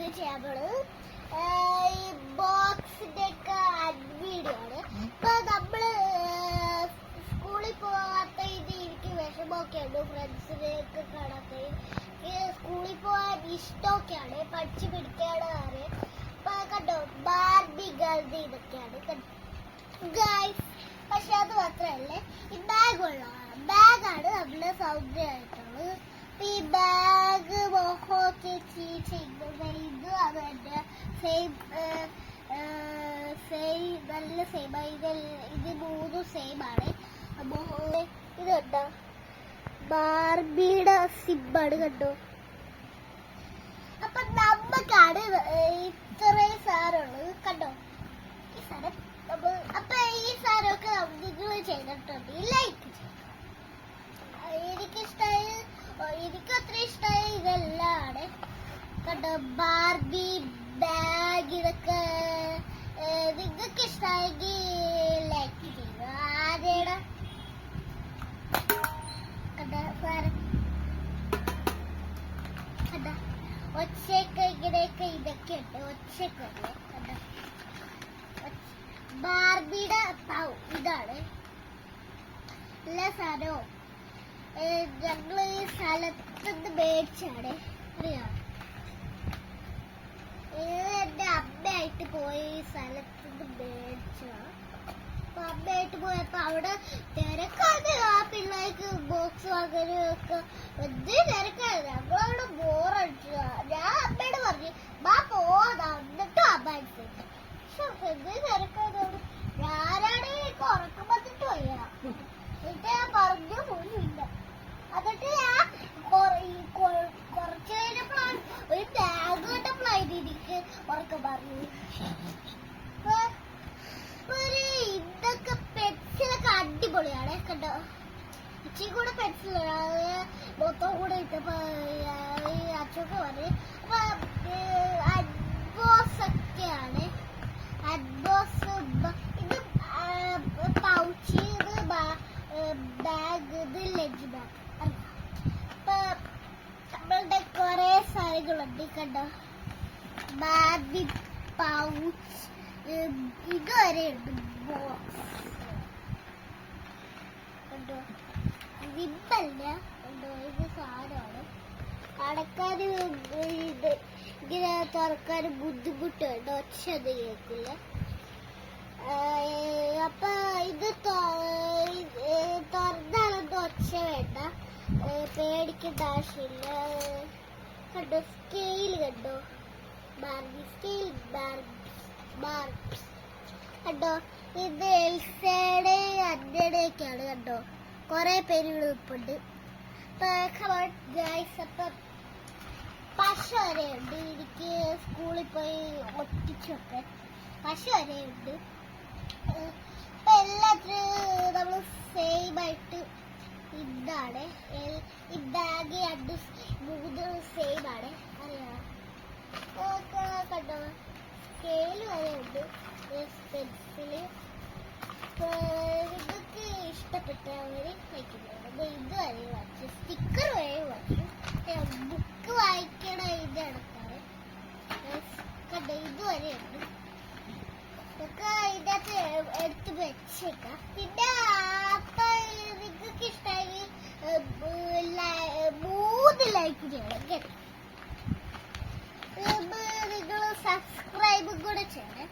ഇന്ന് ചെയ്യാൻ പോണത് ഈ ബോക്സിന്റെ ഒക്കെ വീഡിയോ ആണ്. ഇപ്പൊ നമ്മള് സ്കൂളിൽ പോവാത്ത ഇത് എനിക്ക് വിഷമമൊക്കെയാണ്, ഫ്രണ്ട്സിനെ ഒക്കെ കാണാത്ത സ്കൂളിൽ പോവാൻ ഇഷ്ടമൊക്കെയാണ്, പഠിച്ചു പിടിക്കാനാണ്. ഇപ്പൊ കണ്ടോ ബാർബി ഗേൾസ് ഇതൊക്കെയാണ് ഗൈസ്. പക്ഷെ അത് മാത്രമല്ലേ ഈ ബാഗാണ് നമ്മുടെ സൗന്ദര്യമായിട്ടുള്ളത്. ഈ ബാഗ് മോഹോ ചേച്ചി ചെയ്യുന്നത് ഇത് അത് തന്നെ സെയിം നല്ല സെയിമാണ്. ഇത് മൂന്നും സെയിമാണ്. ഇത് കണ്ടോ ബാർബിയുടെ സിബാണ് കണ്ടോ. അപ്പൊ നമുക്കാണ് ഇത്രയും സാധനമുള്ളത് കണ്ടോ. ഈ സാധനം അപ്പൊ ഈ സാധനമൊക്കെ നിങ്ങൾ ചെയ്തിട്ടുണ്ട്, ലൈക്ക് എനിക്കിഷ്ടമായി. എനിക്ക് അത്ര ഇഷ്ടമായ ഇതെല്ലാം കണ്ടോ. ബാർബി ബാഗ് ഇതൊക്കെ നിങ്ങൾക്ക് ഇഷ്ടമായെങ്കിൽ ലൈക്ക് ചെയ്യുക. ആരെയുടെ കണ്ടോ കണ്ടോ ഒച്ചയൊക്കെ ഇങ്ങനെയൊക്കെ ഇതൊക്കെ ഉണ്ട്, ഒച്ചയൊക്കെ ഉണ്ട് കണ്ടോ. ബാർബിയുടെ ഇതാണ് എല്ലാ സാധനവും ഞങ്ങൾ ഈ സ്ഥലത്തുനിന്ന് മേടിച്ചാണ്. അറിയാം, എന്റെ അമ്മയായിട്ട് പോയി ഈ സ്ഥലത്തുനിന്ന് മേടിച്ചതാണ്. അപ്പൊ അമ്മയായിട്ട് പോയപ്പോ അവിടെ തിരക്കാണ്. ആ പിള്ളേർക്ക് ബോക്സ് വാങ്ങാനും ഒക്കെ വലിയ തിരക്കാണ്. ഞങ്ങളവിടെ ബോറടിച്ചു. ഞാൻ അമ്മയോട് പറഞ്ഞു പോവാ, എന്നിട്ടും അമ്മ അനുസരിച്ചു. പക്ഷെ എന്ത് തിരക്കാണ്. ഞാനാണെങ്കിൽ ഉറക്കം വന്നിട്ട് പോയ എന്നിട്ട് ഞാൻ പറഞ്ഞു പോലുമില്ല. എന്നിട്ട് ഞാൻ കുറച്ച് കഴിഞ്ഞപ്പോഴാണ് ഒരു ബാഗ് കണ്ടപ്പോഴായിരുന്നു എനിക്ക് ഉറക്കം പറഞ്ഞു. ഇതൊക്കെ പെൻസിലൊക്കെ അടിപൊളിയാണ് കണ്ടോ. ഇച്ചിരി കൂടെ പെൻസിലാണ് മൊത്തം കൂടെ ഇട്ടപ്പോ അച്ഛനൊക്കെ പറഞ്ഞു. അപ്പൊ അഡ്ബോസ് ഒക്കെയാണ്. അഡ്ബോസ് ഇത് പൗച്ച്, ഇത് ബാഗ്, ഇത് ലഞ്ച് ബാഗ്. അപ്പൊ നമ്മളുടെ കുറെ സാധനങ്ങളുണ്ട് കണ്ടോ. ബാർബി പൗച്ച് ഇതുവരെ ഉണ്ട്. ബോക്സ് കണ്ടോ. റിബല്ല കണ്ടോ. ഇത് സാധനമാണ് അടക്കാൻ. ഇത് ഇങ്ങനെ തുറക്കാൻ ബുദ്ധിമുട്ടുണ്ട്, ഒച്ച ഒന്നും കേൾക്കില്ല. അപ്പൊ ഇത് തുറന്നാലൊന്നും ഒച്ച വേണ്ട, പേടിക്കേണ്ട ആവശ്യമില്ല. കണ്ടോ സ്കെയിൽ കണ്ടോ. ബാർബി സ്കെയിൽ ബാർബി കണ്ടോ. ഇത് എൽസയുടെ അന്നയുടെയൊക്കെയാണ് കണ്ടോ. കുറെ പേര് ഉൾപ്പുണ്ട്. അപ്പൊ പശ വരെയുണ്ട്. എനിക്ക് സ്കൂളിൽ പോയി ഒട്ടിച്ചൊക്കെ പശ വരെയുണ്ട്. ഇപ്പൊ എല്ലാത്തിനും നമ്മൾ സെയിം ആയിട്ട് ഇതാണ്. ഈ ബാഗ് രണ്ട് മൂന്ന് സെയിം ആണ്. അറിയാം കണ്ടോ. സ്കെയിൽ വരെയുണ്ട്, പെൻസില്. നിങ്ങൾക്ക് ഇഷ്ടപ്പെട്ടവര് വയ്ക്കുന്നുണ്ട്. ഇത് വരെ വായിച്ചു, സ്റ്റിക്കർ വരെ വായിച്ചു. ബുക്ക് വായിക്കണ ഇത് എടുക്കാറ് കണ്ടോ. ഇതുവരെ ഉണ്ട്. ഇതൊക്കെ ഇതിനകത്ത് എടുത്ത് വെച്ചേക്കാം. പിന്നെ അപ്പൊ നിങ്ങൾക്ക് ഇഷ്ടമായി 3 ലൈക്ക് ചെയ്യണം കേട്ടോ. നിങ്ങൾ സബ്സ്ക്രൈബും കൂടെ ചെയ്യണം.